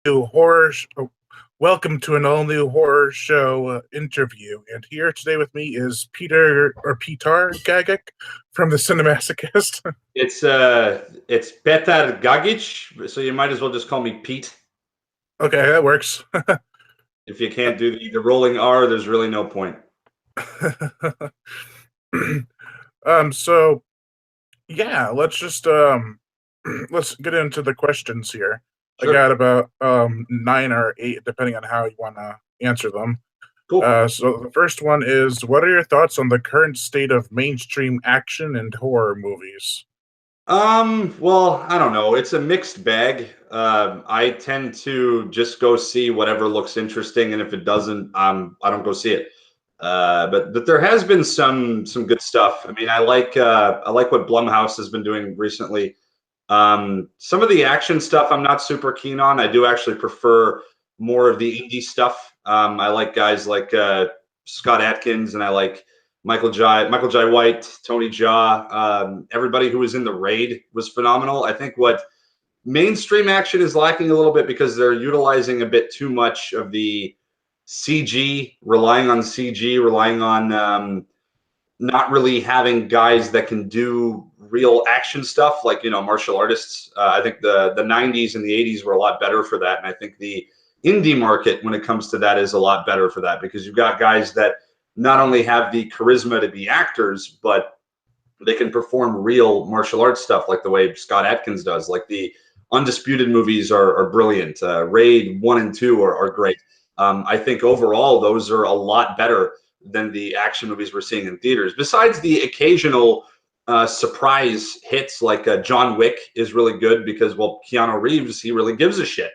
new horror. Welcome to an all-new horror show interview. And here today with me is Peter Gagik from the Cine-Masochist. It's Petar Gagic, so you might as well just call me Pete. Okay, that works. If you can't do the rolling R, there's really no point. So yeah, let's just let's get into the questions here. Sure. I got about 9 or 8, depending on how you want to answer them. Cool. So the first one is, what are your thoughts on the current state of mainstream action and horror movies? Well, I don't know. It's a mixed bag. I tend to just go see whatever looks interesting, and if it doesn't, I don't go see it. But there has been some good stuff. I mean, I like what Blumhouse has been doing recently. Some of the action stuff I'm not super keen on. I do actually prefer more of the indie stuff. I like guys like Scott Adkins, and I like Michael Jai White, Tony Jaa. Everybody who was in The Raid was phenomenal. I think what mainstream action is lacking a little bit because they're utilizing a bit too much of the CG, relying on CG, relying on not really having guys that can do real action stuff like, martial artists. I think the 90s and the 80s were a lot better for that. And I think the indie market, when it comes to that, is a lot better for that because you've got guys that not only have the charisma to be actors, but they can perform real martial arts stuff like the way Scott Adkins does. Like the Undisputed movies are brilliant. Raid 1 and 2 are great. I think overall those are a lot better than the action movies we're seeing in theaters. Besides the occasional surprise hits, like John Wick is really good because, well, Keanu Reeves, he really gives a shit.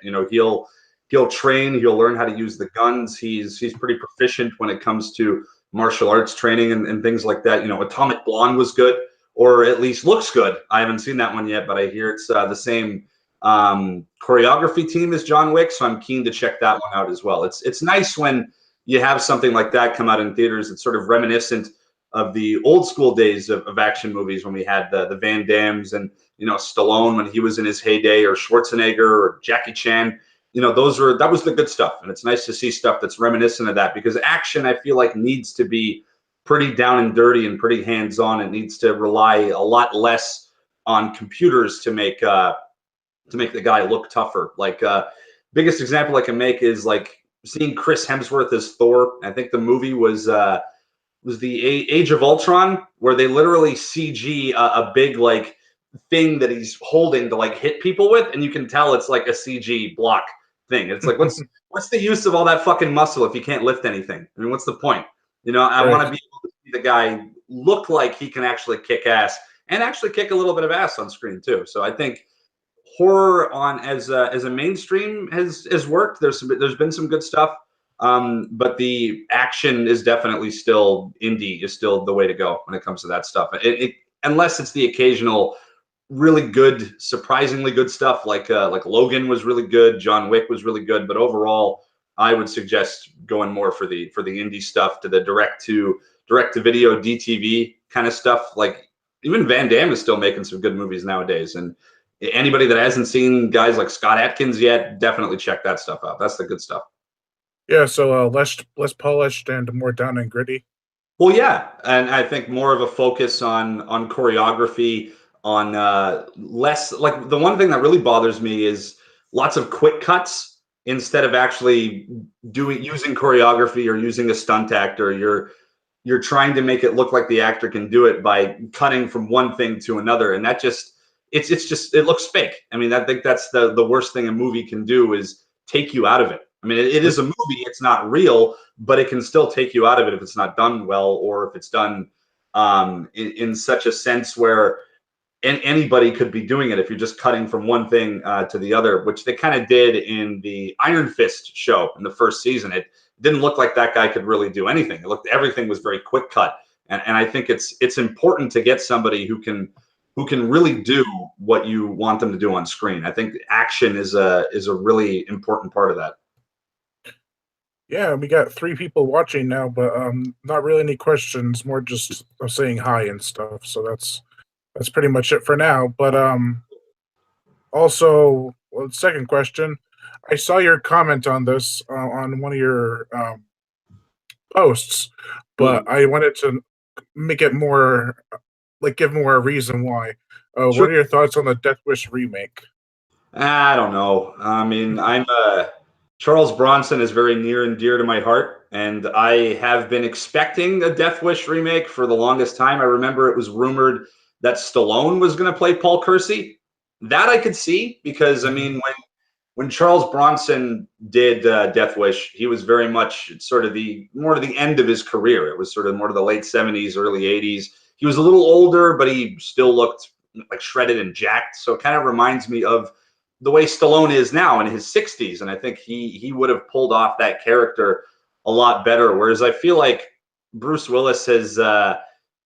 He'll train, he'll learn how to use the guns. He's pretty proficient when it comes to martial arts training and things like that. Atomic Blonde was good, or at least looks good. I haven't seen that one yet, but I hear it's the same choreography team as John Wick, so I'm keen to check that one out as well. It's nice when you have something like that come out in theaters. It's sort of reminiscent of the old school days of action movies when we had the Van Dammes and Stallone when he was in his heyday, or Schwarzenegger or Jackie Chan. That was the good stuff, and it's nice to see stuff that's reminiscent of that because action, I feel like, needs to be pretty down and dirty and pretty hands-on. It needs to rely a lot less on computers to make the guy look tougher. Like biggest example I can make is like seeing Chris Hemsworth as Thor. I think the movie was the Age of Ultron, where they literally CG a big like thing that he's holding to like hit people with, and you can tell it's like a CG block thing. It's like what's the use of all that fucking muscle if you can't lift anything? I mean, what's the point? I want to be able to see the guy look like he can actually kick ass and actually kick a little bit of ass on screen too. So I think horror as a mainstream has worked. There's been some good stuff, but the action is definitely still indie is still the way to go when it comes to that stuff. Unless it's the occasional really good, surprisingly good stuff like Logan was really good, John Wick was really good, but overall, I would suggest going more for the indie stuff, to the direct to video DTV kind of stuff. Like even Van Damme is still making some good movies nowadays, and anybody that hasn't seen guys like Scott Adkins yet, definitely check that stuff out. That's the good stuff. Yeah, so less polished and more down and gritty. Well, yeah, and I think more of a focus on choreography, on less, like, the one thing that really bothers me is lots of quick cuts instead of actually using choreography or using a stunt actor. You're trying to make it look like the actor can do it by cutting from one thing to another, and that just it looks fake. I mean, I think that's the worst thing a movie can do, is take you out of it. I mean, it is a movie, it's not real, but it can still take you out of it if it's not done well, or if it's done in such a sense where anybody could be doing it if you're just cutting from one thing to the other, which they kind of did in the Iron Fist show in the first season. It didn't look like that guy could really do anything. Everything was very quick cut, and I think it's important to get somebody who can really do what you want them to do on screen. I think action is a really important part of that. Yeah, we got 3 people watching now, but not really any questions, more just saying hi and stuff. So that's pretty much it for now. But also, well, second question, I saw your comment on this on one of your posts, but Mhm. I wanted to make it more like give more a reason why. What Sure. are your thoughts on the Death Wish remake? I don't know. I mean, I'm Charles Bronson is very near and dear to my heart, and I have been expecting a Death Wish remake for the longest time. I remember it was rumored that Stallone was going to play Paul Kersey. That I could see because I Mhm. mean, when Charles Bronson did Death Wish, he was very much sort of the more to the end of his career. It was sort of more to the late '70s, early '80s. He was a little older, but he still looked like shredded and jacked. So it kind of reminds me of the way Stallone is now in his '60s, and I think he would have pulled off that character a lot better. Whereas I feel like Bruce Willis has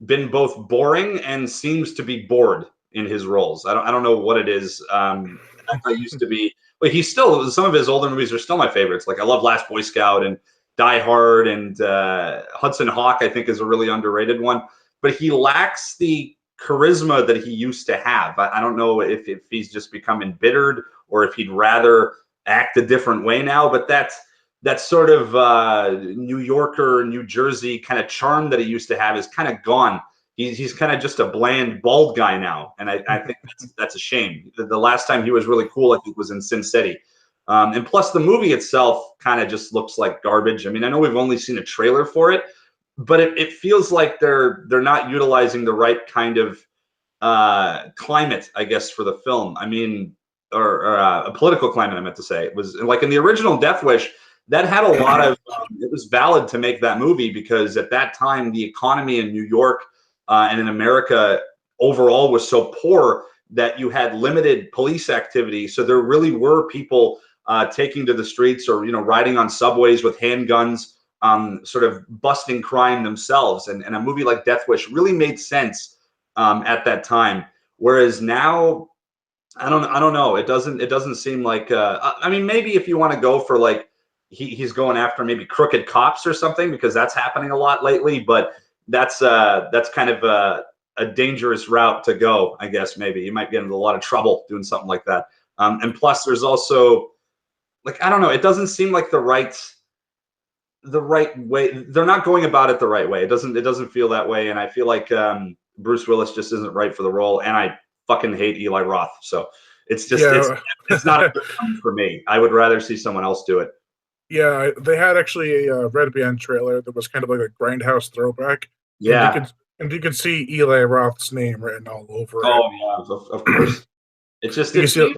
been both boring and seems to be bored in his roles. I don't know what it is. I used to be but he's still some of his older movies are still my favorites. Like I love Last Boy Scout and Die Hard and Hudson Hawk. I think is a really underrated one, but he lacks the charisma that he used to have. I don't know if he's just become embittered or if he'd rather act a different way now. But that sort of New Yorker, New Jersey kind of charm that he used to have is kind of gone. He's kind of just a bland bald guy now, and I think that's a shame. The last time he was really cool, I think, was in Sin City. And plus, the movie itself kind of just looks like garbage. I mean, I know we've only seen a trailer for it, but it feels like they're not utilizing the right kind of climate, I guess, for the film. I mean, or a political climate. I meant to say it was like in the original Death Wish. That had a lot of. It was valid to make that movie because at that time the economy in New York and in America overall was so poor that you had limited police activity. So there really were people taking to the streets or riding on subways with handguns, sort of busting crime themselves. And a movie like Death Wish really made sense at that time. Whereas now, I don't know. It doesn't seem like. I mean, maybe if you want to go for like he's going after maybe crooked cops or something because that's happening a lot lately. But that's kind of a dangerous route to go. I guess maybe you might get into a lot of trouble doing something like that. And plus, there's also like I don't know. It doesn't seem like the right way. They're not going about it the right way. It doesn't feel that way. And I feel like Bruce Willis just isn't right for the role. And I fucking hate Eli Roth. So it's just Yeah, it's not a good one for me. I would rather see someone else do it. yeah. They had actually a Red Band trailer that was kind of like a Grindhouse throwback, and you Yeah. could and you could see Eli Roth's name written all over it. Oh yeah. Of course. It just You can see,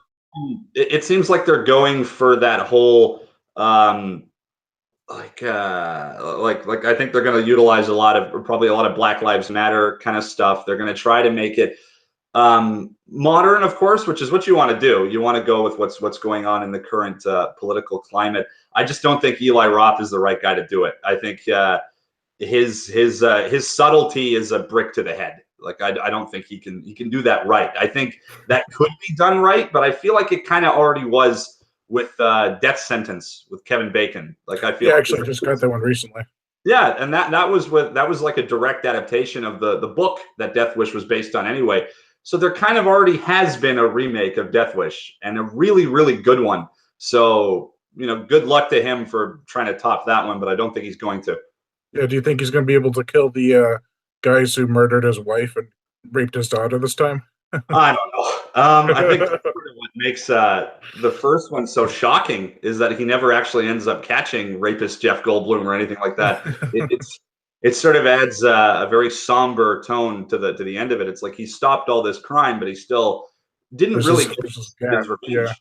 it seems like they're going for that whole like I think they're going to utilize probably a lot of Black Lives Matter kind of stuff. They're going to try to make it modern, of course, which is what you want to do. You want to go with what's going on in the current political climate. I just don't think Eli Roth is the right guy to do it. I think his subtlety is a brick to the head. Like I don't think he can do that right. I think that could be done right, but I feel like it kind of already was with Death Sentence with Kevin Bacon. Like I feel yeah, like actually, I just got that one recently. yeah, and that was like a direct adaptation of the book that Death Wish was based on anyway. So there kind of already has been a remake of Death Wish and a really really good one. So good luck to him for trying to top that one, but I don't think he's going to. Yeah, do you think he's going to be able to kill the guys who murdered his wife and raped his daughter this time? I don't know. I think that's sort of what makes the first one so shocking is that he never actually ends up catching rapist Jeff Goldblum or anything like that. It sort of adds a very somber tone to the end of it. It's like he stopped all this crime, but he still didn't really get This is his gap. Yeah, revenge.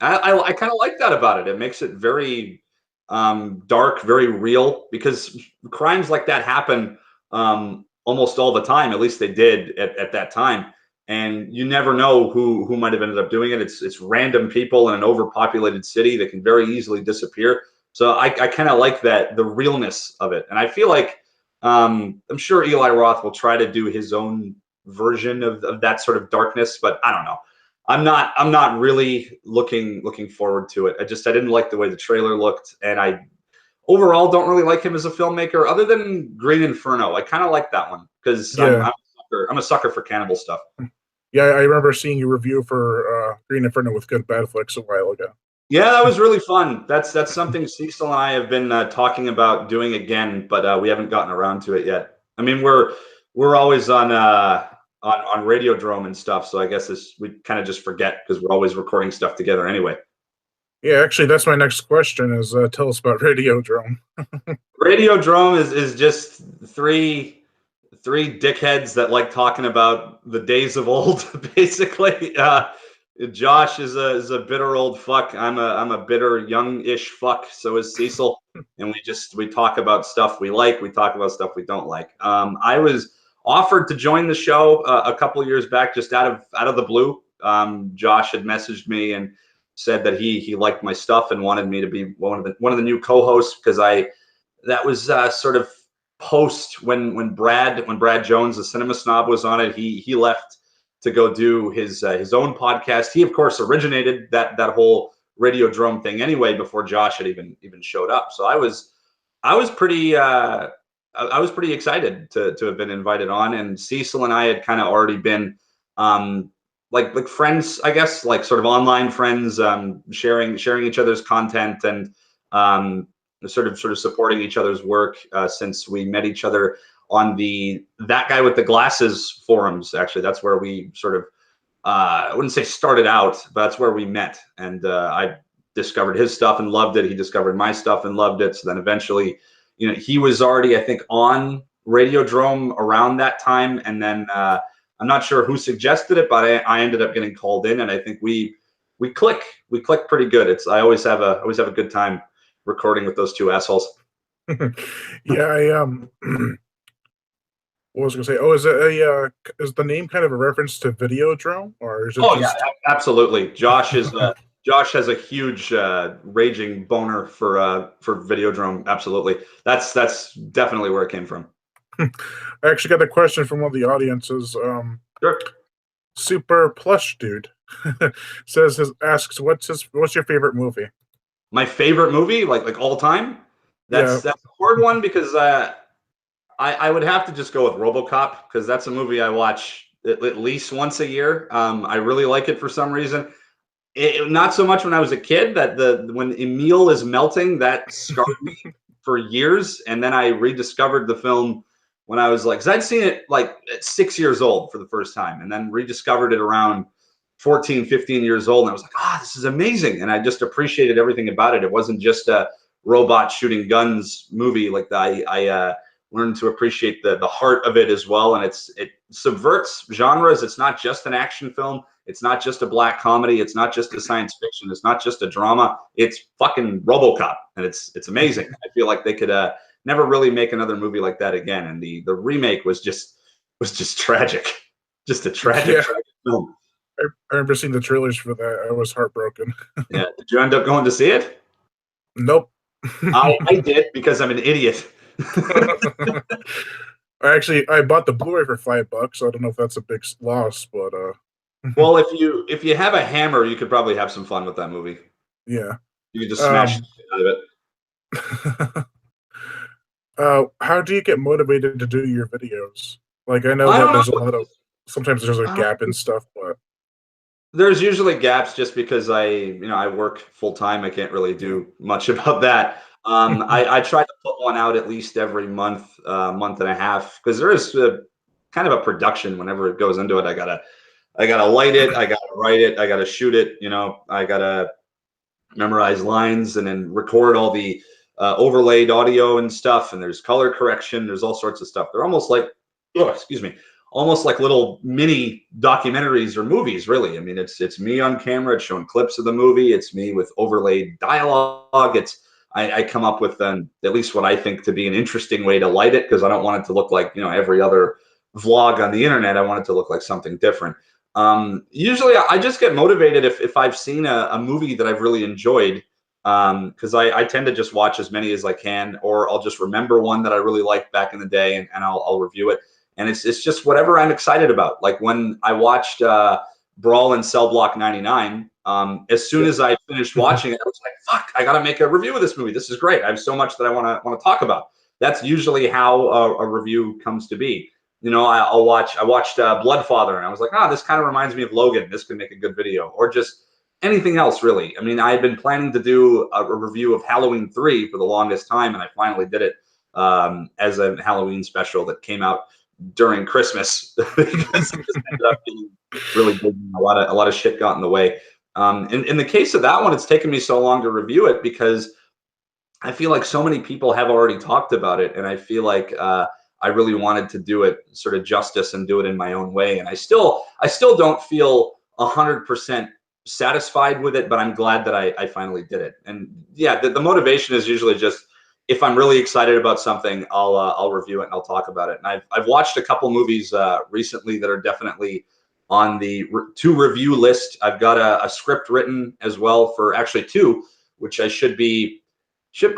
I kind of like that about it. It makes it very dark, very real, because crimes like that happen almost all the time. At least they did at that time, and you never know who might have ended up doing it. It's random people in an overpopulated city that can very easily disappear. So I kind of like that the realness of it, and I feel like I'm sure Eli Roth will try to do his own version of that sort of darkness, but I don't know. I'm not really looking forward to it. I didn't like the way the trailer looked, and I overall don't really like him as a filmmaker, other than Green Inferno. I kind of like that one because yeah, I'm a sucker for cannibal stuff. yeah. I remember seeing your review for Green Inferno with Good Bad Flicks a while ago. Yeah, that was really fun. That's something Cecil and I have been talking about doing again, but we haven't gotten around to it yet. I mean, we're always on Radiodrome and stuff, so I guess we kind of just forget because we're always recording stuff together anyway. Yeah, actually, that's my next question. Is tell us about Radiodrome. Radiodrome is just three dickheads that like talking about the days of old, basically. Josh is a bitter old fuck. I'm a bitter young-ish fuck. So is Cecil, and we talk about stuff we like. We talk about stuff we don't like. I was offered to join the show a couple of years back, just out of the blue. Josh had messaged me and said that he liked my stuff and wanted me to be one of the new co-hosts because that was sort of post when Brad Jones, the cinema snob, was on it. He left to go do his own podcast. He of course originated that whole Radiodrome thing anyway before Josh had even showed up. So I was pretty excited to have been invited on, and Cecil and I had kind of already been like friends, I guess, like sort of online friends, sharing each other's content and sort of supporting each other's work since we met each other on the That Guy with the Glasses forums. Actually, that's where we sort of I wouldn't say started out, but that's where we met. And I discovered his stuff and loved it. He discovered my stuff and loved it. So then eventually, he was already, I think, on Radiodrome around that time. And then I'm not sure who suggested it, but I ended up getting called in, and I think we click pretty good. I always have a good time recording with those two assholes. Yeah, what was I gonna say? Oh, is it is the name kind of a reference to Videodrome, or is it Oh yeah, just? absolutely. Josh has a huge raging boner for Videodrome. Absolutely, that's definitely where it came from. I actually got a question from one of the audiences. Sure. Super Plush Dude asks what's your favorite movie? My favorite movie, like all time. Yeah. That's a hard one because I would have to just go with RoboCop because that's a movie I watch at least once a year. I really like it for some reason. Not so much when I was a kid. When Emil is melting, that scarred me for years, and then I rediscovered the film when I was like, because I'd seen it like at 6 years old for the first time, and then rediscovered it around 14, 15 years old, and I was like, this is amazing, and I just appreciated everything about it. It wasn't just a robot shooting guns movie. Like I learned to appreciate the heart of it as well, and it subverts genres. It's not just an action film. It's not just a black comedy. It's not just a science fiction. It's not just a drama. It's fucking RoboCop, and it's amazing. I feel like they could never really make another movie like that again. And the remake was just tragic, just a tragic, Yeah, tragic film. I remember seeing the trailers for that. I was heartbroken. Yeah. Did you end up going to see it? Nope. I did because I'm an idiot. I bought the Blu-ray for $5. So I don't know if that's a big loss, but Well, if you have a hammer, you could probably have some fun with that movie. yeah. You could just smash the shit out of it. How do you get motivated to do your videos? Like, I know I that don't there's a know. lot of sometimes there's a gap in stuff, but There's usually gaps just because I work full time. I can't really yeah. do much about that. I try to put one out at least every month, month and a half, because there is kind of a production whenever it goes into it. I gotta light it, I gotta write it, I gotta shoot it. I gotta memorize lines and then record all the overlaid audio and stuff. And there's color correction. There's all sorts of stuff. They're almost like, oh, excuse me, almost like little mini documentaries or movies, really. I mean, it's me on camera. It's showing clips of the movie. It's me with overlaid dialogue. I come up with at least what I think to be an interesting way to light it because I don't want it to look like every other vlog on the internet. I want it to look like something different. Usually I just get motivated if I've seen a movie that I've really enjoyed, because I tend to just watch as many as I can, or I'll just remember one that I really liked back in the day and I'll review it. And it's just whatever I'm excited about. Like when I watched Brawl in Cell Block 99, as soon as I finished watching it, I was like, fuck, I got to make a review of this movie. This is great. I have so much that I want to talk about. That's usually how a review comes to be. I watched Bloodfather, and I was like, this kind of reminds me of Logan. This could make a good video. Or just anything else really. I mean, I had been planning to do a review of Halloween 3 for the longest time, and I finally did it as a Halloween special that came out during Christmas because it just ended up being really big. A lot of shit got in the way. In the case of that one, it's taken me so long to review it because I feel like so many people have already talked about it, and I feel like I really wanted to do it sort of justice and do it in my own way. And I still don't feel 100% satisfied with it, but I'm glad that I finally did it. And yeah, the motivation is usually just if I'm really excited about something, I'll review it and I'll talk about it. And I've watched a couple movies recently that are definitely on the to review list. I've got a script written as well for actually two, which I should be.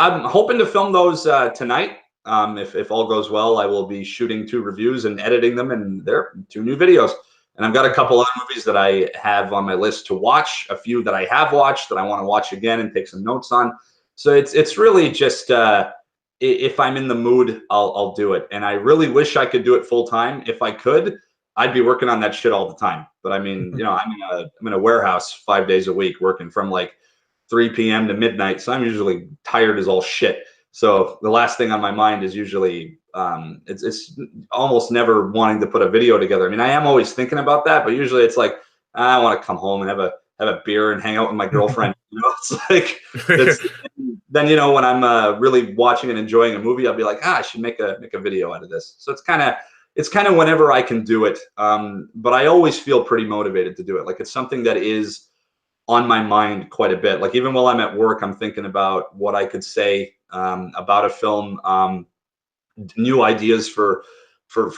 I'm hoping to film those tonight. If all goes well, I will be shooting two reviews and editing them, and they're two new videos. And I've got a couple other movies that I have on my list to watch, a few that I have watched that I want to watch again and take some notes on. So it's really just if I'm in the mood, I'll do it. And I really wish I could do it full time. If I could, I'd be working on that shit all the time. But I mean, you know, I'm in a warehouse 5 days a week working from like 3 p.m. to midnight. So I'm usually tired as all shit. So the last thing on my mind is usually it's almost never wanting to put a video together. I mean, I am always thinking about that, but usually it's like I want to come home and have a beer and hang out with my girlfriend. You know, it's like it's then you know when I'm really watching and enjoying a movie, I'll be like, I should make a video out of this. So it's kind of whenever I can do it. But I always feel pretty motivated to do it. Like it's something that is on my mind quite a bit. Like even while I'm at work, I'm thinking about what I could say about a film, new ideas for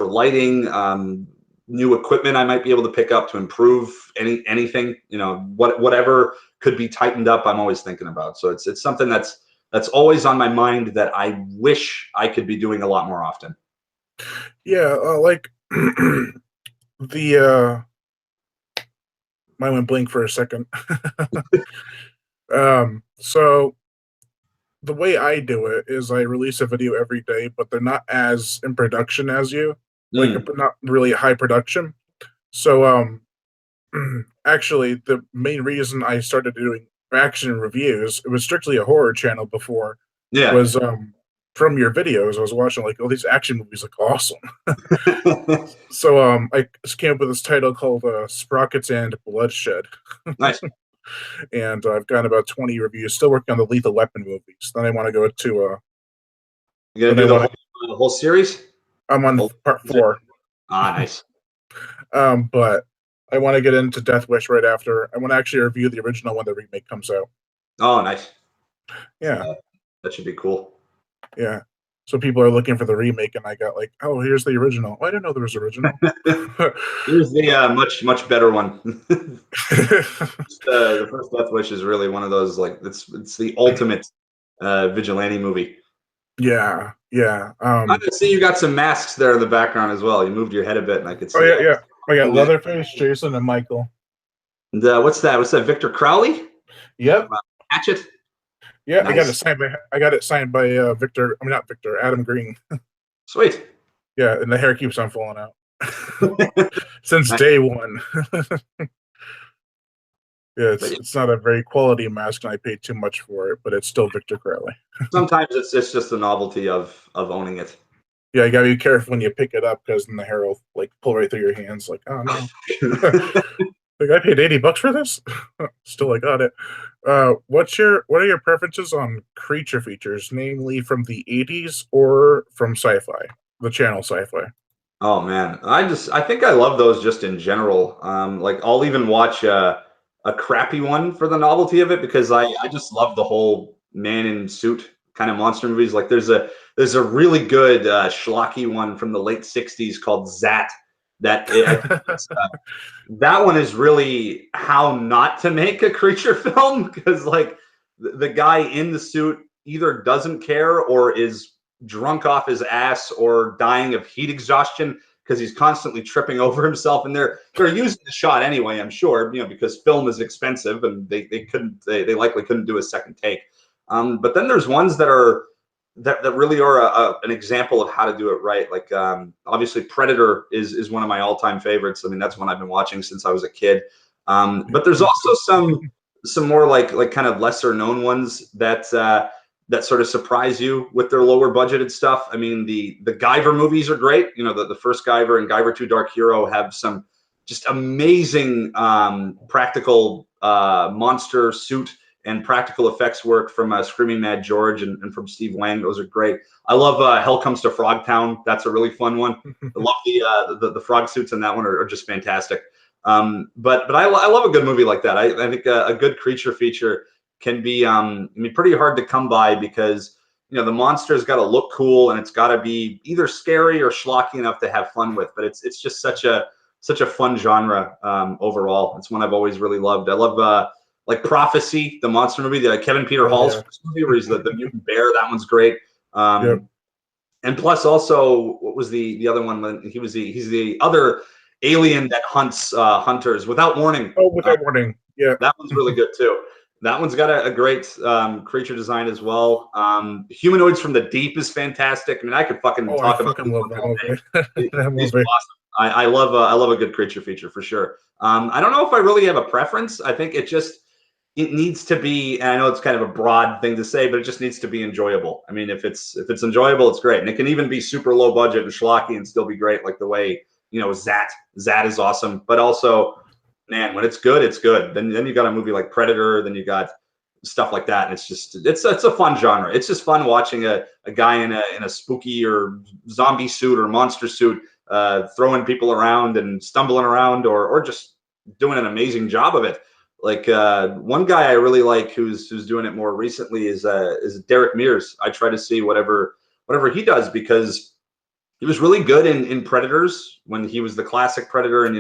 lighting, new equipment I might be able to pick up to improve anything. You know, whatever could be tightened up. I'm always thinking about. So it's something that's always on my mind that I wish I could be doing a lot more often. Yeah, like the mine went blank for a second. So the way I do it is I release a video every day, but they're not as in production as you, like not really high production. So actually the main reason I started doing action reviews, it was strictly a horror channel before, Yeah. was from your videos. I was watching like, oh, these action movies look awesome. So I just came up with this title called Sprockets and Bloodshed. Nice. And I've gotten about 20 reviews. Still working on the Lethal Weapon movies. Then I want to go to. You gonna do the whole series? I'm on part 4. Ah, nice. But I want to get into Death Wish right after. I want to actually review the original when the remake comes out. Oh, nice. Yeah, that should be cool. Yeah. So people are looking for the remake, and I got like, oh, here's the original. Oh, I didn't know there was original. Here's the much better one. The first Death Wish is really one of those like it's the ultimate vigilante movie. Yeah. I can see you got some masks there in the background as well. You moved your head a bit, and I could see. Oh yeah. I got Leatherface, Jason, and Michael. And what's that? What's that? Victor Crowley? Yep. Hatchet. Yeah, nice. I got it signed by Victor. I mean, not Victor. Adam Green. Sweet. Yeah, and the hair keeps on falling out since day one. Yeah, it's not a very quality mask, and I paid too much for it, but it's still Victor Crowley. Sometimes it's just the novelty of owning it. Yeah, you gotta be careful when you pick it up because then the hair will like pull right through your hands. Like, oh no. Like I paid $80 for this. Still, I got it. What are your preferences on creature features, namely from the 80s or from sci-fi, the channel sci-fi? Oh man, I think I love those just in general. Like I'll even watch a crappy one for the novelty of it because I just love the whole man in suit kind of monster movies. Like there's a really good schlocky one from the late '60s called Zat. That one is really how not to make a creature film because like the guy in the suit either doesn't care or is drunk off his ass or dying of heat exhaustion because he's constantly tripping over himself, and they're using the shot anyway, I'm sure, you know, because film is expensive and they likely couldn't do a second take. But then there's ones that really are an example of how to do it right. Like obviously Predator is one of my all-time favorites. I mean, that's one I've been watching since I was a kid. But there's also some more like kind of lesser known ones that that sort of surprise you with their lower budgeted stuff. I mean, the Guyver movies are great. You know, the first Guyver and Guyver 2 Dark Hero have some just amazing practical monster suit and practical effects work from Screaming Mad George and from Steve Lang. Those are great. I love Hell Comes to Frogtown. That's a really fun one. I love the frog suits in that one are just fantastic. But I love a good movie like that. I think a good creature feature can be I mean, pretty hard to come by because the monster's got to look cool and it's got to be either scary or schlocky enough to have fun with. But it's just such a fun genre overall. It's one I've always really loved. I love like Prophecy, the monster movie, the Kevin Peter Hall's first movie where he's the mutant bear. That one's great. Yep. And plus, also, what was the other one? When he's the other alien that hunts hunters without warning. Oh, Without Warning. Yeah. That one's really good too. That one's got a great creature design as well. Humanoids from the Deep is fantastic. I mean, I could fucking talk about love that movie. That These movie. are awesome. I love a good creature feature for sure. I don't know if I really have a preference. I think it needs to be, and I know it's kind of a broad thing to say, but it just needs to be enjoyable. I mean, if it's enjoyable, it's great. And it can even be super low budget and schlocky and still be great, like the way, Zat is awesome. But also, man, when it's good, it's good. Then you got a movie like Predator, then you got stuff like that. And it's a fun genre. It's just fun watching a guy in a spooky or zombie suit or monster suit throwing people around and stumbling around or just doing an amazing job of it. Like one guy I really like who's doing it more recently is Derek Mears. I try to see whatever he does because he was really good in Predators when he was the classic Predator, and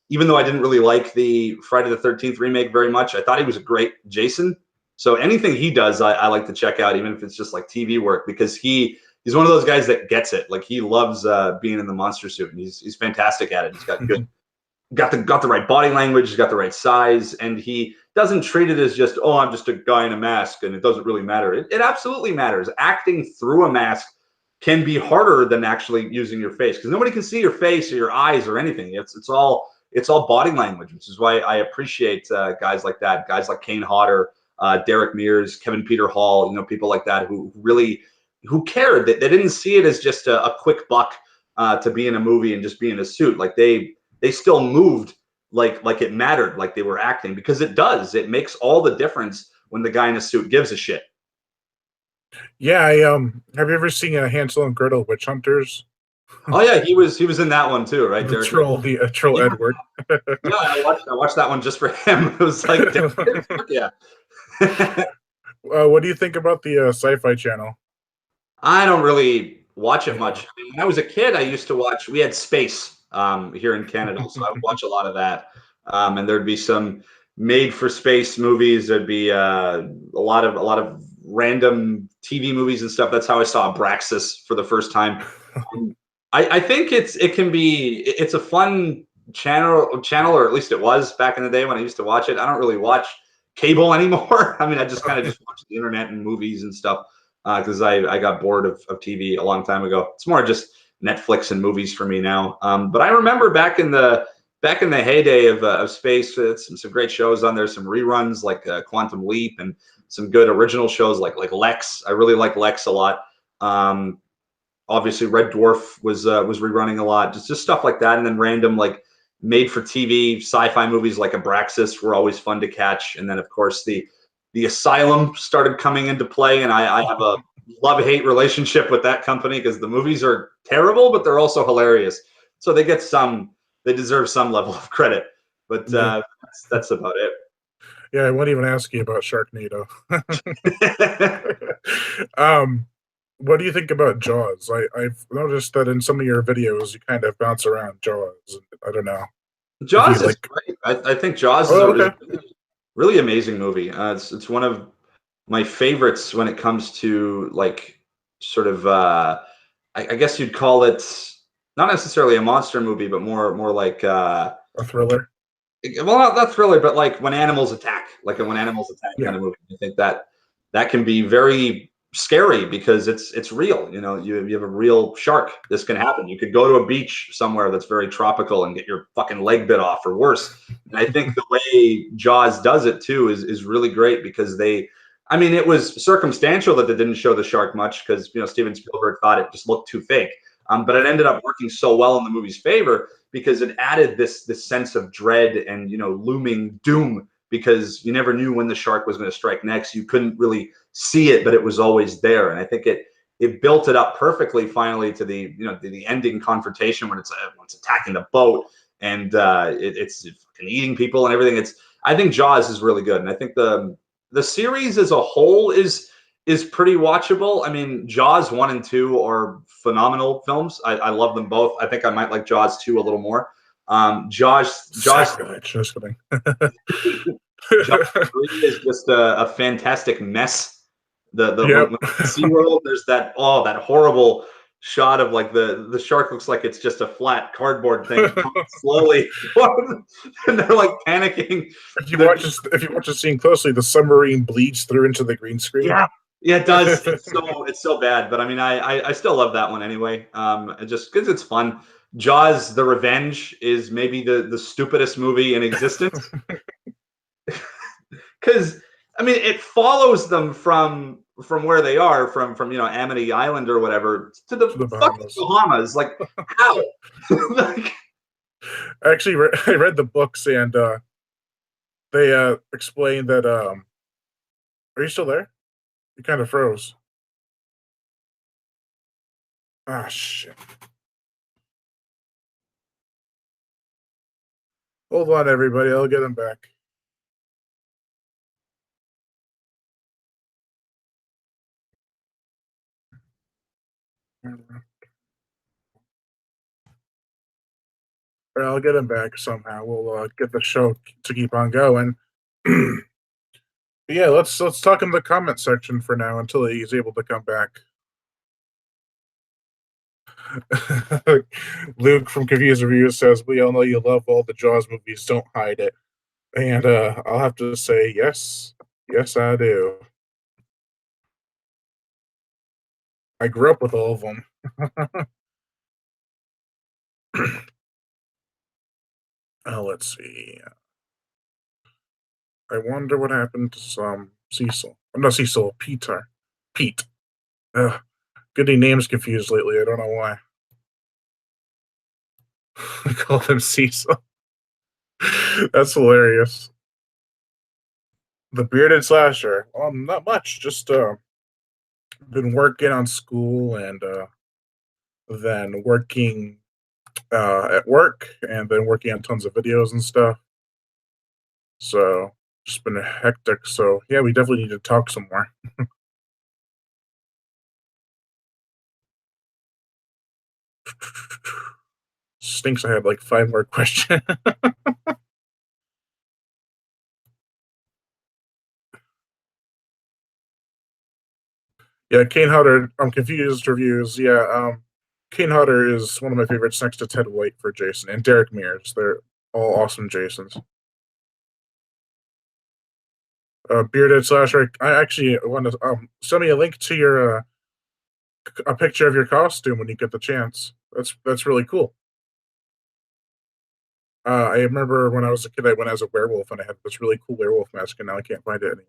even though I didn't really like the Friday the 13th remake very much, I thought he was a great Jason. So anything he does, I like to check out, even if it's just like TV work, because he's one of those guys that gets it. Like he loves being in the monster suit, and he's fantastic at it. He's got good got the right body language, he's got the right size, and he doesn't treat it as just, oh, I'm just a guy in a mask and it doesn't really matter. It absolutely matters. Acting through a mask can be harder than actually using your face because nobody can see your face or your eyes or anything. It's all body language, which is why I appreciate guys like that, guys like Kane Hodder, Derek Mears, Kevin Peter Hall, people like that who really cared. They didn't see it as just a quick buck to be in a movie and just be in a suit. Like they still moved like it mattered, like they were acting, because it does. It makes all the difference when the guy in a suit gives a shit. Yeah, I have you ever seen Hansel and Gretel Witch Hunters? Oh yeah, he was in that one too, right? The troll, troll Yeah, Edward. yeah, I watched that one just for him. It was like, yeah. What do you think about the Sci-Fi Channel? I don't really watch it Yeah. much. I mean, when I was a kid, I used to watch. We had Space here in Canada, so I would watch a lot of that. And there'd be some made for space movies. There'd be a lot of random TV movies and stuff. That's how I saw Abraxas for the first time. I think it's a fun channel, or at least it was back in the day when I used to watch it. I don't really watch cable anymore. I mean, I just kind of just watch the internet and movies and stuff because I got bored of TV a long time ago. It's more just Netflix and movies for me now. But I remember back in the heyday of space, some great shows on there, some reruns like Quantum Leap, and some good original shows like Lex. I really like Lex a lot. Obviously, Red Dwarf was rerunning a lot, just stuff like that, and then random like made for TV sci-fi movies like Abraxas were always fun to catch, and then of course the Asylum started coming into play, and I have a love-hate relationship with that company because the movies are terrible, but they're also hilarious. So they deserve some level of credit, but that's about it. Yeah, I won't even ask you about Sharknado. What do you think about Jaws? I've noticed that in some of your videos you kind of bounce around Jaws. I don't know if you Jaws is like. great. I think Jaws Oh, is okay. a really amazing movie. It's one of my favorites when it comes to like sort of I guess you'd call it not necessarily a monster movie, but more like A thriller. well, not thriller, but like when animals attack, like a when animals attack Yeah. kind of movie. I think that can be very scary because it's real. You know, you have a real shark. This can happen. You could go to a beach somewhere that's very tropical and get your fucking leg bit off or worse. And I think the way Jaws does it too is really great because they, I mean, it was circumstantial that they didn't show the shark much because, you know, Steven Spielberg thought it just looked too fake. But it ended up working so well in the movie's favor because it added this sense of dread and, you know, looming doom, because you never knew when the shark was going to strike next. You couldn't really see it, but it was always there. And I think it built it up perfectly finally to the, you know, the ending confrontation when it's attacking the boat and it's fucking eating people and everything. I think Jaws is really good, and I think the series as a whole is pretty watchable. I mean, Jaws 1 and 2 are phenomenal films. I love them both. I think I might like Jaws 2 a little more. Jaws Sacrilege, just kidding. Jaws 3 is just a fantastic mess. Yep. When SeaWorld, there's that horrible shot of like the shark looks like it's just a flat cardboard thing slowly, and they're like panicking. If you watch the scene closely, the submarine bleeds through into the green screen. Yeah, it does. It's so bad, but I mean, I still love that one anyway. Just because it's fun. Jaws: The Revenge is maybe the stupidest movie in existence. Because I mean, it follows them from where they are, from you know, Amity Island or whatever, to the fucking Bahamas. Like, how? Like, actually, I read the books, and they explained that. Are you still there? You kind of froze. Ah, shit. Hold on, everybody. I'll get him back. I'll get him back somehow. We'll get the show to keep on going. Yeah, let's talk in the comment section for now until he's able to come back. Luke from Confused Reviews says, "We all know you love all the Jaws movies. Don't hide it." And I'll have to say, yes, I do. I grew up with all of them. Let's see. I wonder what happened to some Cecil. I'm not Cecil, Peter. Pete. Getting names confused lately. I don't know why. I call him Cecil. That's hilarious. The bearded slasher. Not much. Just been working on school and then working at work and then working on tons of videos and stuff. So just been hectic. So yeah, we definitely need to talk some more. Stinks I had like 5 more questions. Yeah, Kane Hodder. I'm confused reviews. Yeah, Kane Hodder is one of my favorites next to Ted White for Jason and Derek Mears. They're all awesome Jasons. Bearded slasher. I actually want to send me a link to your a picture of your costume when you get the chance. That's really cool. I remember when I was a kid, I went as a werewolf and I had this really cool werewolf mask, and now I can't find it anymore.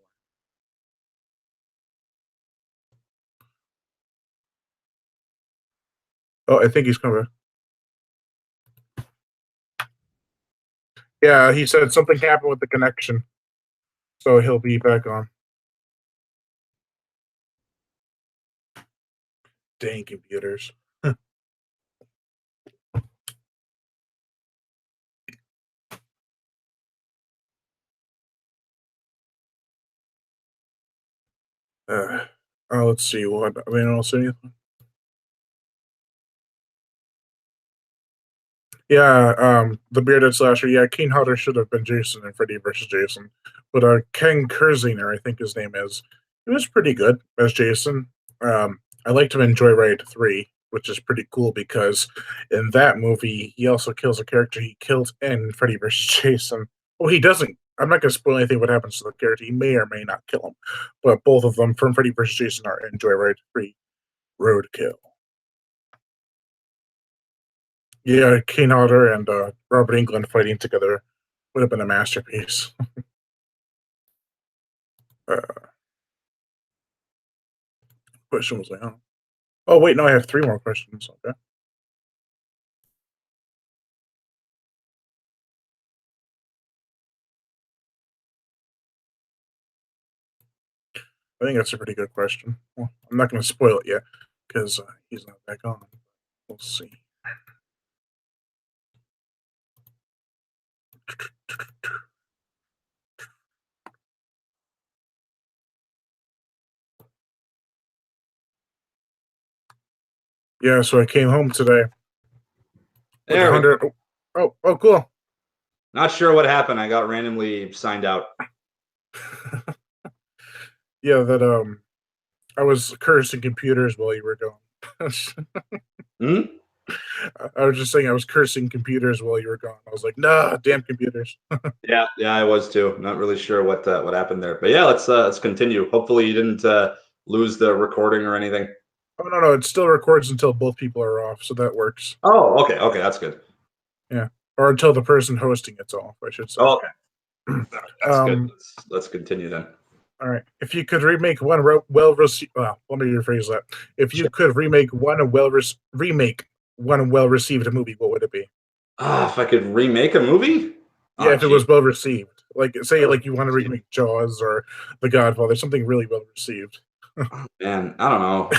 Oh, I think he's coming. Yeah, he said something happened with the connection, so he'll be back on. Dang computers. Let's see what. I mean, else anything? Yeah, the bearded slasher. Yeah, Kane Hodder should have been Jason in Freddy vs. Jason, but Ken Kersinger, I think his name is, he was pretty good as Jason. I liked him in Joyride 3, which is pretty cool because in that movie he also kills a character he killed in Freddy vs. Jason. Well, he doesn't I'm not going to spoil anything what happens to the character. He may or may not kill him, but both of them from Freddy vs. Jason are enjoy free roadkill. Yeah, Kane Hodder and Robert Englund fighting together would have been a masterpiece. Question was like, oh wait, no, I have 3 more questions. Okay. I think that's a pretty good question. Well, I'm not going to spoil it yet because he's not back on. We'll see. Yeah, so I came home today with There we go. 100. Oh, cool. Not sure what happened. I got randomly signed out. Yeah, that I was cursing computers while you were gone. I was just saying I was cursing computers while you were gone. I was like, nah, damn computers. Yeah, I was too. Not really sure what happened there, but yeah, let's continue. Hopefully, you didn't lose the recording or anything. Oh no, it still records until both people are off, so that works. Oh, okay, that's good. Yeah, or until the person hosting it's off, I should say. Oh, okay, that's good. Let's continue then. All right. If you could remake one well received, well, let me rephrase that. If you could remake one well received movie, what would it be? If I could remake a movie? Yeah, Oh, if it was well received. Like, say, like you want to remake Jaws or The Godfather, something really well received. man, I don't know.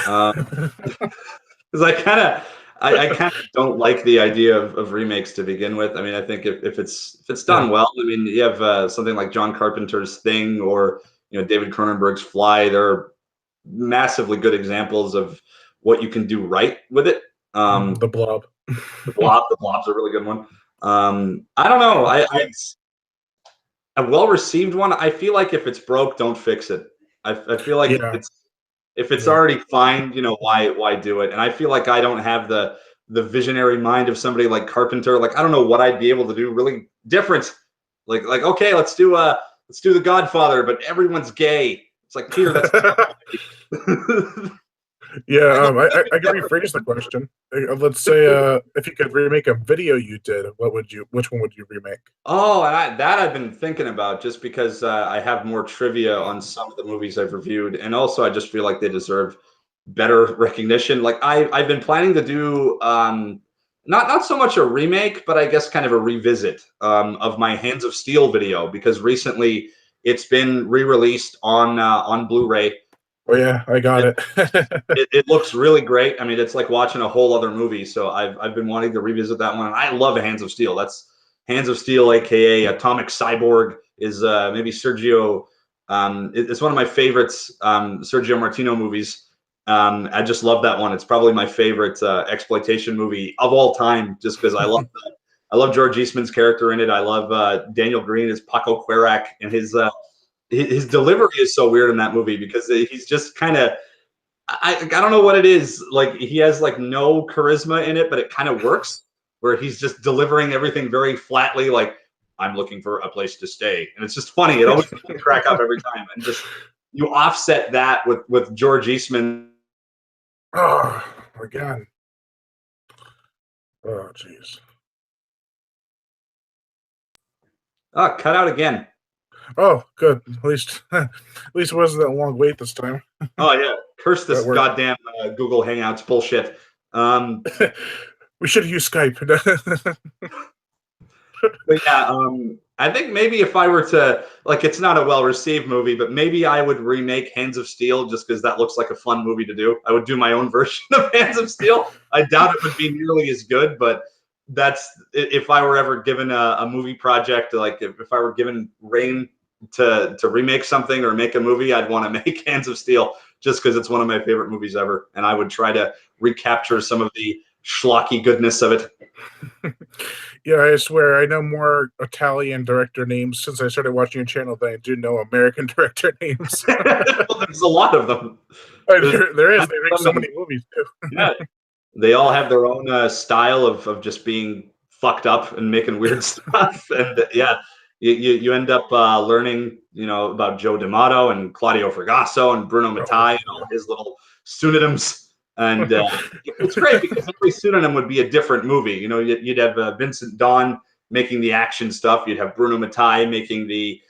Because I kind of don't like the idea of remakes to begin with. I mean, I think if it's done Yeah. well, I mean, you have something like John Carpenter's Thing or David Cronenberg's Fly. They're massively good examples of what you can do right with it. The Blob. The Blob's a really good one. I don't know. A well-received one. I feel like if it's broke, don't fix it. I feel like Yeah. if it's Yeah. already fine, why do it? And I feel like I don't have the visionary mind of somebody like Carpenter. Like I don't know what I'd be able to do really different. Like okay, let's do The Godfather, but everyone's gay. It's like Peter, that's Yeah, I can rephrase the question. Let's say if you could remake a video you did, which one would you remake? Oh, and I've been thinking about just because I have more trivia on some of the movies I've reviewed, and also I just feel like they deserve better recognition. Like I've been planning to do not so much a remake, but I guess kind of a revisit of my Hands of Steel video because recently it's been re-released on Blu-ray. Oh yeah, I got it. It looks really great. I mean, it's like watching a whole other movie. So I've been wanting to revisit that one. And I love Hands of Steel. That's Hands of Steel, aka Atomic Cyborg, is maybe Sergio. It's one of my favorites, Sergio Martino movies. I just love that one. It's probably my favorite exploitation movie of all time, just because I love George Eastman's character in it. I love Daniel Green as Paco Cuerac, and his delivery is so weird in that movie because he's just kind of I don't know what it is. Like he has like no charisma in it, but it kind of works. Where he's just delivering everything very flatly, like I'm looking for a place to stay, and it's just funny. It always makes me crack up every time, and just you offset that with George Eastman. Oh my god. Oh jeez. Oh, cut out again. Oh, good. At least it wasn't that long wait this time. Oh yeah, curse this goddamn Google Hangouts bullshit. We should use Skype. But yeah, I think maybe if I were to like, it's not a well-received movie, but maybe I would remake Hands of Steel just because that looks like a fun movie to do. I would do my own version of Hands of Steel. I doubt it would be nearly as good, but that's if I were ever given a movie project, like if I were given reign to remake something or make a movie, I'd want to make Hands of Steel just because it's one of my favorite movies ever, and I would try to recapture some of the schlocky goodness of it. Yeah, I swear I know more Italian director names since I started watching your channel than I do know American director names. Well, there's a lot of them. There is. They make so many movies too. Yeah, they all have their own style of just being fucked up and making weird stuff. And yeah, You end up learning, about Joe D'Amato and Claudio Fragasso and Bruno Mattei and all his little pseudonyms. And it's great because every pseudonym would be a different movie. You'd have Vincent Dawn making the action stuff. You'd have Bruno Mattei making the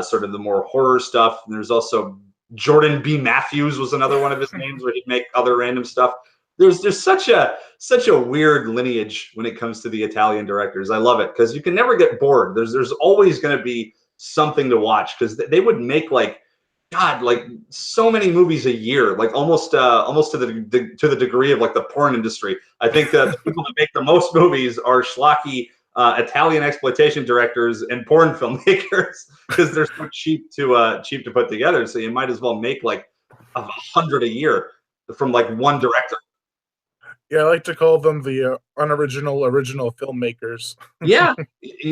sort of the more horror stuff. And there's also Jordan B. Matthews was another one of his names where he'd make other random stuff. There's such a weird lineage when it comes to the Italian directors. I love it because you can never get bored. There's always going to be something to watch because they would make like so many movies a year, like almost to the degree of like the porn industry. I think the people that make the most movies are schlocky Italian exploitation directors and porn filmmakers because they're so cheap to put together. So you might as well make like 100 a year from like one director. Yeah, I like to call them the unoriginal original filmmakers. Yeah,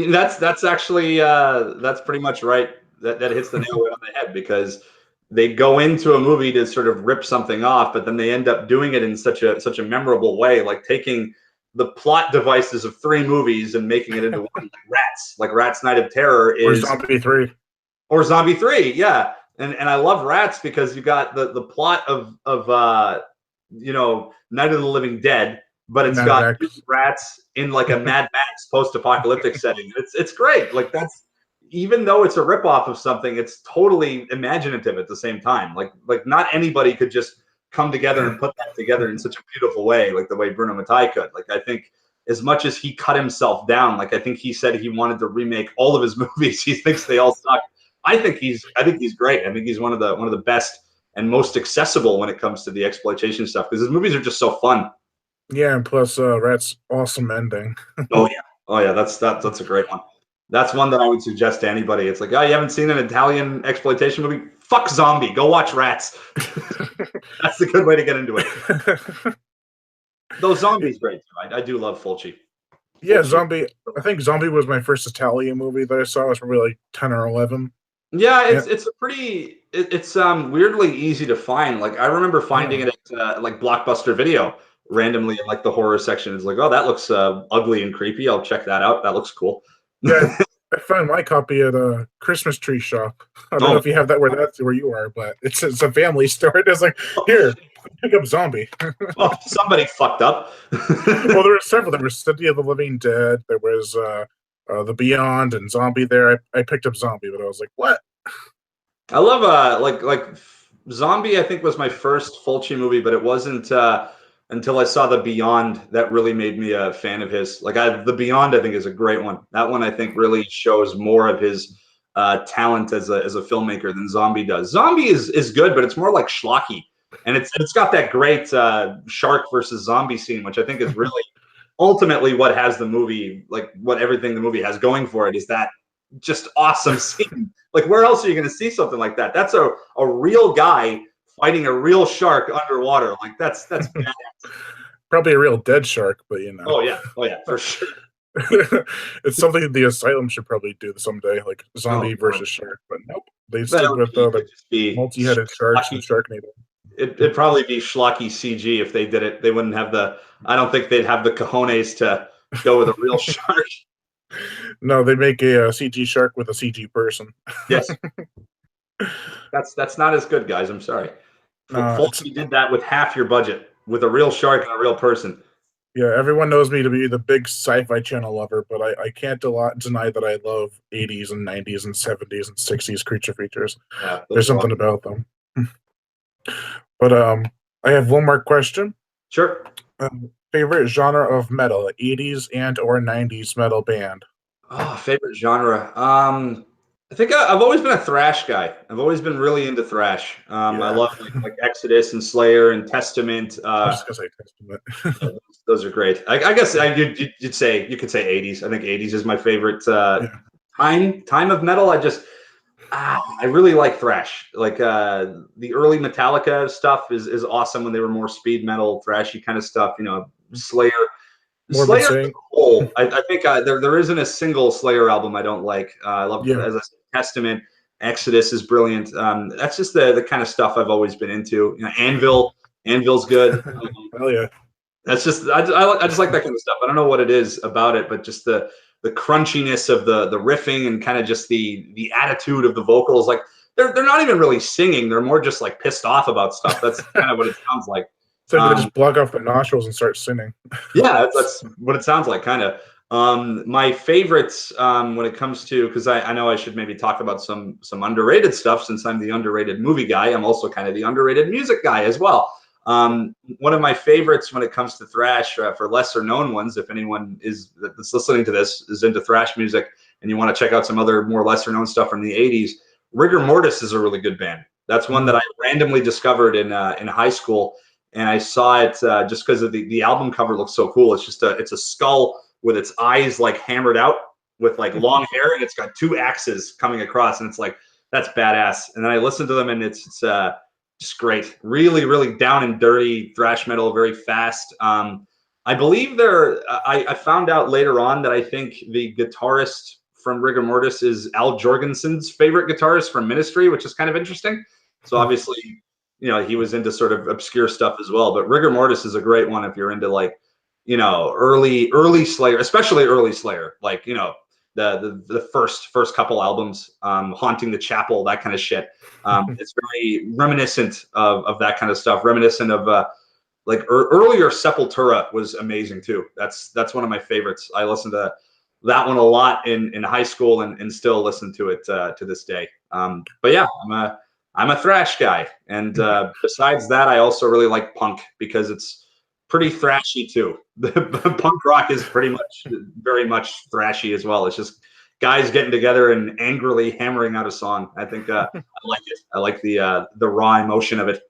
that's actually that's pretty much right. That hits the nail right on the head because they go into a movie to sort of rip something off, but then they end up doing it in such a memorable way, like taking the plot devices of 3 movies and making it into one. Like Rats Night of Terror Or Zombie 3. Or Zombie 3, yeah. And I love Rats because you got the plot of Night of the Living Dead, but it's got rats in like a Mad Max post-apocalyptic setting. It's great. Like that's, even though it's a ripoff of something, it's totally imaginative at the same time. Like not anybody could just come together and put that together in such a beautiful way, like the way Bruno Mattei could. Like I think as much as he cut himself down, like I think he said he wanted to remake all of his movies. He thinks they all suck. I think he's great. I think he's one of the best and most accessible when it comes to the exploitation stuff because his movies are just so fun. Yeah, and plus Rat's awesome ending. Oh yeah, that's a great one. That's one that I would suggest to anybody. It's like, oh, you haven't seen an Italian exploitation movie? Fuck Zombie. Go watch Rats. That's a good way to get into it. Though Zombie's great too. I do love Fulci. Yeah, Zombie. I think Zombie was my first Italian movie that I saw. It was probably like 10 or 11. Yeah, it's a pretty it's weirdly easy to find. Like I remember finding it at like Blockbuster Video randomly in like the horror section. It's like, oh, that looks ugly and creepy. I'll check that out. That looks cool. Yeah, I found my copy at a Christmas tree shop. I don't know if you have that where you are, but it's a family store. It's like, here, pick up Zombie. Well, somebody fucked up. Well, there were several. There was City of the Living Dead. There was The Beyond and Zombie there. I picked up Zombie, but I was like, what? I love like Zombie, I think was my first Fulci movie, but it wasn't until I saw The Beyond that really made me a fan of his. Like The Beyond I think is a great one. That one I think really shows more of his talent as a filmmaker than Zombie does. Zombie is good, but it's more like schlocky. And it's got that great shark versus zombie scene, which I think is really ultimately what has the movie, like what everything the movie has going for it is that just awesome scene. Like where else are you going to see something like that? That's a real guy fighting a real shark underwater. Like that's badass. Probably a real dead shark, but Oh yeah, for sure. It's something the Asylum should probably do someday, like zombie versus shark. But nope, they stick with the multi-headed sharks and Sharknado. It'd probably be schlocky CG if they did it. They wouldn't have I don't think they'd have the cojones to go with a real shark. No, they make a CG shark with a CG person. Yes. That's not as good, guys. I'm sorry. Fulci did that with half your budget, with a real shark and a real person. Yeah, everyone knows me to be the big Sci-Fi Channel lover, but I can't deny that I love 80s and 90s and 70s and 60s creature features. Yeah, there's something about them. But I have one more question. Sure. Favorite genre of metal, 80s and or 90s metal band? Oh, favorite genre. I think I've always been a thrash guy. I've always been really into thrash. I love like Exodus and Slayer and Testament. I was just gonna say Testament. Those are great. I guess you could say 80s. I think 80s is my favorite time of metal. I really like thrash. Like the early Metallica stuff is awesome when they were more speed metal, thrashy kind of stuff. Slayer. Slayer as a whole, I think there isn't a single Slayer album I don't like. I love, as I said, Testament, Exodus is brilliant. That's just the kind of stuff I've always been into. Anvil's good. Hell yeah. That's just I just like that kind of stuff. I don't know what it is about it, but just the the crunchiness of the riffing and kind of just the attitude of the vocals. Like they're not even really singing; they're more just like pissed off about stuff. That's kind of what it sounds like. So they just block off their nostrils and start singing. Yeah, that's what it sounds like, kind of. My favorites when it comes to, because I know I should maybe talk about some underrated stuff, since I'm the underrated movie guy. I'm also kind of the underrated music guy as well. One of my favorites when it comes to thrash, for lesser known ones, if anyone that's listening to this is into thrash music and you want to check out some other more lesser known stuff from the 80s, Rigor Mortis is a really good band. That's one that I randomly discovered in high school, and I saw it just because of the album cover looks so cool. It's just it's a skull with its eyes like hammered out with like long hair, and it's got two axes coming across, and it's like, that's badass. And then I listened to them, and it's just great. Really, really down and dirty thrash metal, very fast. I believe I found out later on that I think the guitarist from Rigor Mortis is Al Jorgensen's favorite guitarist from Ministry, which is kind of interesting. So obviously, he was into sort of obscure stuff as well. But Rigor Mortis is a great one if you're into like, early Slayer, especially early Slayer, like, the first couple albums, Haunting the Chapel, that kind of shit. It's very reminiscent of that kind of stuff, reminiscent of like earlier Sepultura was amazing too. That's one of my favorites. I listened to that one a lot in high school and still listen to it to this day. But yeah, I'm a thrash guy, and besides that, I also really like punk because it's pretty thrashy too. The punk rock is very much thrashy as well. It's just guys getting together and angrily hammering out a song. I think I like it. I like the raw emotion of it.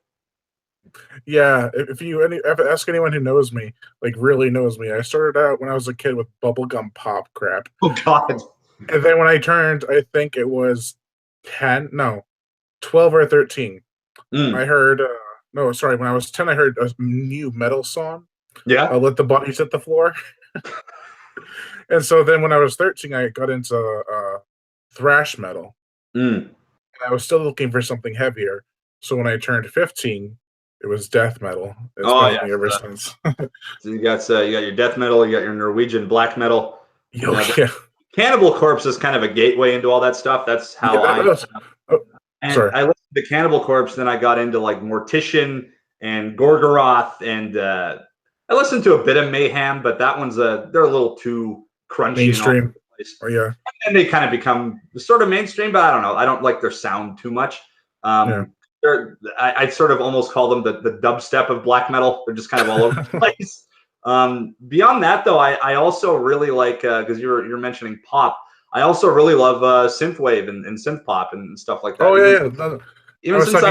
Yeah, if you ever ask anyone who knows me, like really knows me, I started out when I was a kid with bubblegum pop crap. Oh God. And then when I turned, I think it was 10, no, 12 or 13. I heard, no, sorry, when I was 10, I heard a new metal song. Yeah. Let the Bodies Hit the Floor. And so then when I was 13, I got into thrash metal. And I was still looking for something heavier. So when I turned 15, it was death metal. It's been with me ever since. So you got your death metal, you got your Norwegian black metal. Yeah. Cannibal Corpse is kind of a gateway into all that stuff. That's how I listened to Cannibal Corpse. Then I got into like Mortician and Gorgoroth, and I listened to a bit of Mayhem, but that one's they're a little too crunchy. Mainstream. Oh yeah. And they kind of become sort of mainstream, but I don't know. I don't like their sound too much. I sort of almost call them the dubstep of black metal. They're just kind of all over the place. Beyond that, though, I also really like, because you're mentioning pop. I also really love synthwave and synth pop and stuff like that. Oh yeah. Even since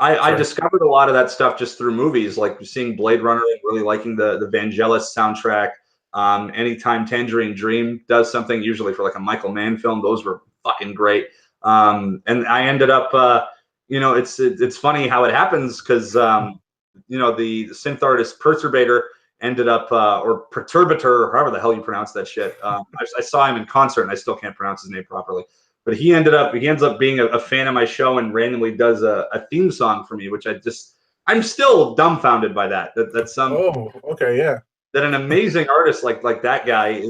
I discovered a lot of that stuff just through movies, like seeing Blade Runner and really liking the Vangelis soundtrack. Anytime Tangerine Dream does something, usually for like a Michael Mann film, those were fucking great. And I ended up, it's funny how it happens because, the synth artist Perturbator ended up, or Perturbator, however the hell you pronounce that shit. I saw him in concert and I still can't pronounce his name properly. But he ends up being a fan of my show and randomly does a theme song for me, which I'm still dumbfounded by that. That's some. Oh, okay, yeah. That an amazing artist like that guy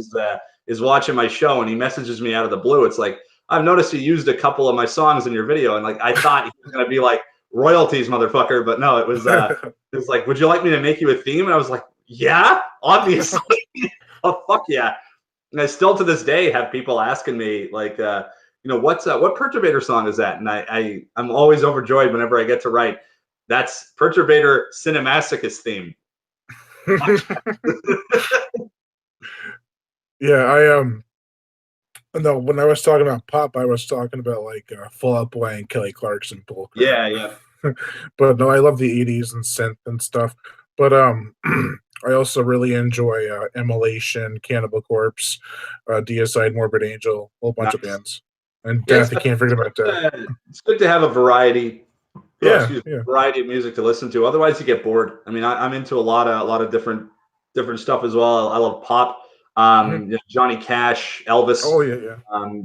is watching my show and he messages me out of the blue. It's like, I've noticed you used a couple of my songs in your video, and like I thought he was gonna be like, royalties, motherfucker, but no, it was like, would you like me to make you a theme? And I was like, yeah, obviously. Oh fuck yeah. And I still to this day have people asking me like, what Perturbator song is that? And I'm always overjoyed whenever I get to write, that's Perturbator Cine-Masochist theme. Yeah, no, when I was talking about pop, I was talking about like Fall Out Boy and Kelly Clarkson bull. Yeah. But no, I love the 80s and synth and stuff. But I also really enjoy Immolation, Cannibal Corpse, Deicide, Morbid Angel, a whole bunch of bands. And Death, you can't forget about Death. It's good to have a variety. Yeah. Variety of music to listen to. Otherwise, you get bored. I mean, I'm into a lot of different stuff as well. I love pop. Johnny Cash, Elvis. Oh yeah.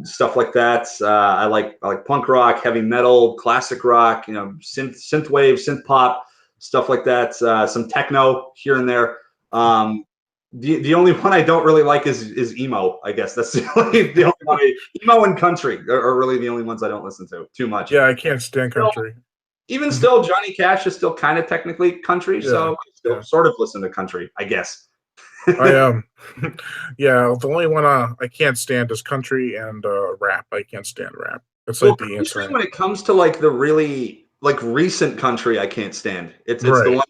Stuff like that. I like punk rock, heavy metal, classic rock. Synthwave, synth pop, stuff like that. Some techno here and there. The only one I don't really like is emo. I guess that's the only one. Emo and country are really the only ones I don't listen to too much. Yeah, I can't stand Still, country. even still, Johnny Cash is still kind of technically country, Yeah, so I still yeah. sort of listen to country, I guess. I yeah, the only one I can't stand is country and rap. I can't stand rap. It's Well, like the country anti. when it comes to like the really like recent country, I can't stand. It's the Right. ones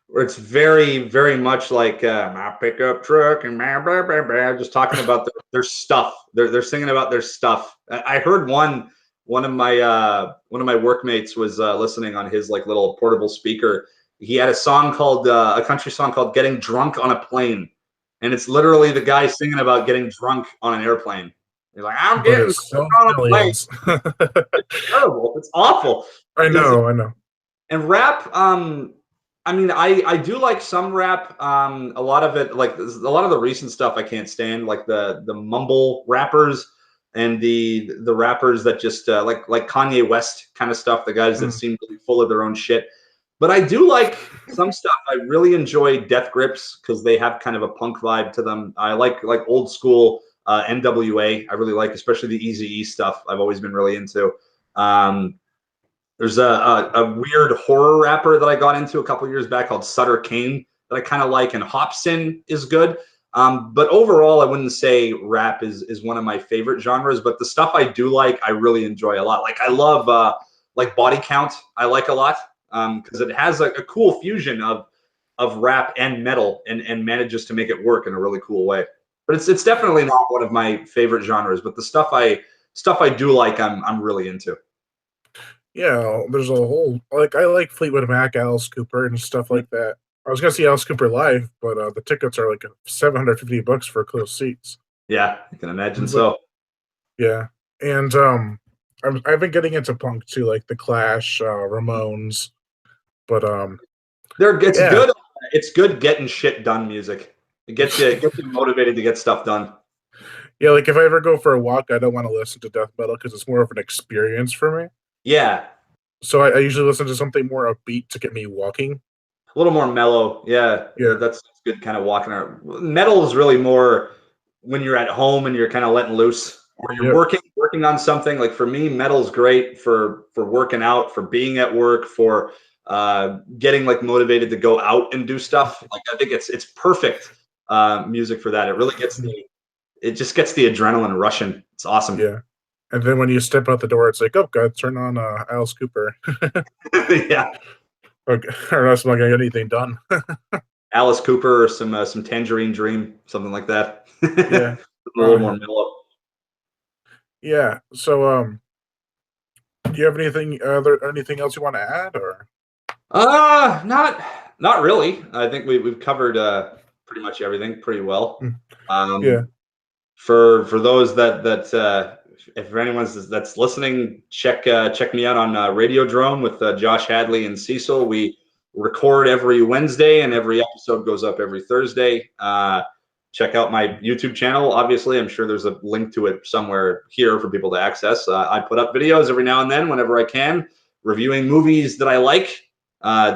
where it's very much like my pickup truck and blah, blah, blah, blah, just talking about their stuff. They're singing about their stuff. I heard one of my workmates was listening on his like little portable speaker. He had a song called a country song called "Getting Drunk on a Plane," and it's literally the guy singing about getting drunk on an airplane. He's like, "I'm But getting it drunk sells on a plane." millions. Terrible. It's awful. I know, I know. And rap, I mean, I do like some rap. A lot of it, like a lot of the recent stuff, I can't stand, like the mumble rappers and the rappers that just like Kanye West kind of stuff. The guys that Mm. seem to be full of their own shit. But I do like some stuff. I really enjoy Death Grips because they have kind of a punk vibe to them. I like old school NWA. I really like, especially the Eazy-E stuff. I've always been really into. Um, there's a weird horror rapper that I got into a couple years back called Sutter Kane that I kind of like, and Hopsin is good. But overall, I wouldn't say rap is one of my favorite genres. But the stuff I do like, I really enjoy a lot. Like I love like Body Count. I like a lot because it has a cool fusion of rap and metal and manages to make it work in a really cool way. But it's definitely not one of my favorite genres. But the stuff I do like, I'm really into. Yeah, there's a whole like I like Fleetwood Mac, Alice Cooper, and stuff like that. I was gonna see Alice Cooper live, but the tickets are like $750 for closed seats. Yeah, I can imagine But so. yeah, and I've been getting into punk too, like the Clash, Ramones. But It's yeah, good. It's good getting shit done music. It gets you motivated to get stuff done. yeah, like if I ever go for a walk, I don't want to listen to death metal because it's more of an experience for me. Yeah, So I usually listen to something more upbeat to get me walking. a little more mellow. Yeah, Yeah, that's good. Kind of walking around. Metal is really more when you're at home and you're kind of letting loose, or you're yep. working on something. Like for me, metal's great for working out, for being at work, for getting like motivated to go out and do stuff. Like I think it's perfect music for that. It just gets the adrenaline rushing. It's awesome. Yeah. And then when you step out the door, it's like, oh, God, turn on Alice Cooper. Yeah. Or else I'm not going to get anything done. Alice Cooper or some Tangerine Dream, something like that. Yeah. A little more mellow. Yeah. So, do you have anything else you want to add, or? Not really. I think we've covered pretty much everything pretty well. Mm. Yeah. Um, for those if anyone's that's listening, check me out on Radiodrome with Josh Hadley and Cecil. We record every Wednesday and every episode goes up every Thursday. Check out my YouTube channel. Obviously, I'm sure there's a link to it somewhere here for people to access. I put up videos every now and then whenever I can, reviewing movies that I like.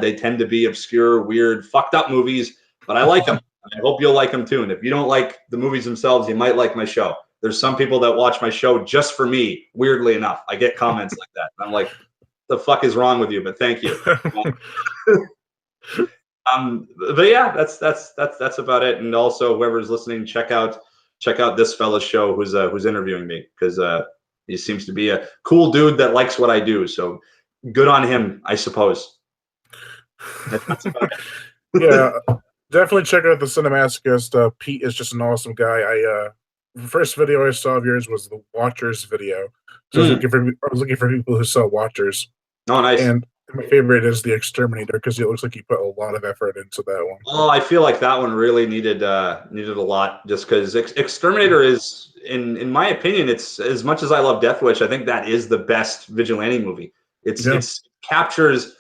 They tend to be obscure, weird, fucked up movies, but I like them. I hope you'll like them too. And if you don't like the movies themselves, you might like my show. There's some people that watch my show just for me. Weirdly enough, I get comments like that. I'm like, the fuck is wrong with you? But thank you. But yeah, that's about it. And also, whoever's listening, check out this fella's show who's interviewing me because he seems to be a cool dude that likes what I do. So good on him, I suppose. That's about it. Yeah. Definitely check out the Cine-Masochist. Pete is just an awesome guy. The first video I saw of yours was the Watchers video. So I was looking for people who saw Watchers. Oh, nice. And my favorite is the Exterminator because it looks like you put a lot of effort into that one. Oh, I feel like that one really needed a lot just because Exterminator is, in my opinion, it's as much as I love Death Wish, I think that is the best vigilante movie. Yeah. It's captures,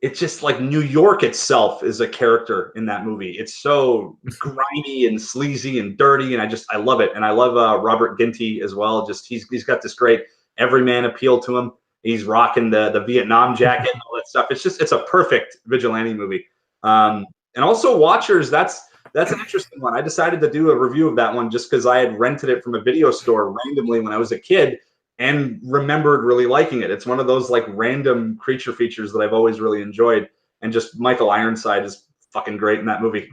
it's just like New York itself is a character in that movie. It's so grimy and sleazy and dirty, and I love it. And I love Robert Ginty as well. Just he's got this great everyman appeal to him. He's rocking the Vietnam jacket and all that stuff. It's a perfect vigilante movie. And also Watchers, that's That's an interesting one. I decided to do a review of that one just because I had rented it from a video store randomly when I was a kid and remembered really liking it. It's one of those like random creature features that I've always really enjoyed. And just Michael Ironside is fucking great in that movie.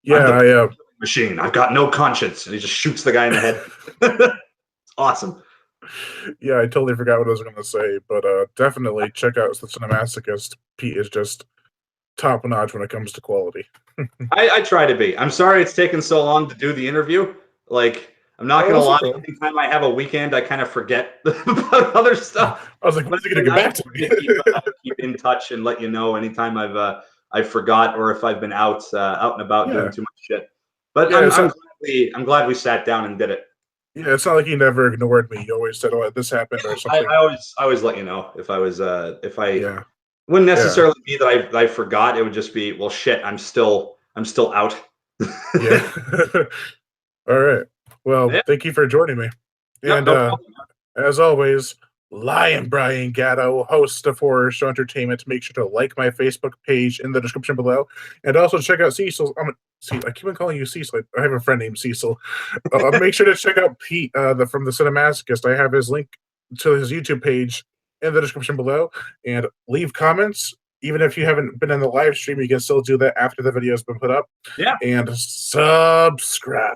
Yeah, I'm the machine. I've got no conscience. And he just shoots the guy in the head. It's awesome. Yeah, I totally forgot what I was going to say, but definitely check out the Cine-Masochist. Pete is just top notch when it comes to quality. I try to be. I'm sorry it's taken so long to do the interview. Like, I'm not gonna lie. Anytime I have a weekend, I kind of forget about other stuff. I was like, "When's he gonna get back to me?" Keep in touch and let you know anytime I've forgot or if I've been out and about doing too much shit. But yeah, I'm glad we sat down and did it. Yeah, it's not like he never ignored me. He always said, "Oh, this happened" or something. I always let you know if I was if I yeah. Wouldn't necessarily be that I forgot. It would just be, well, shit, I'm still out. Yeah. All right. Well, thank you for joining me. And no as always, Lion Brian Gatto, host of Horror Show Entertainment. Make sure to like my Facebook page in the description below, and also check out Cecil's. I keep on calling you Cecil. I have a friend named Cecil. Make sure to check out Pete from the Cine-Masochist. I have his link to his YouTube page in the description below, and leave comments. Even if you haven't been in the live stream, you can still do that after the video has been put up. Yeah. And subscribe.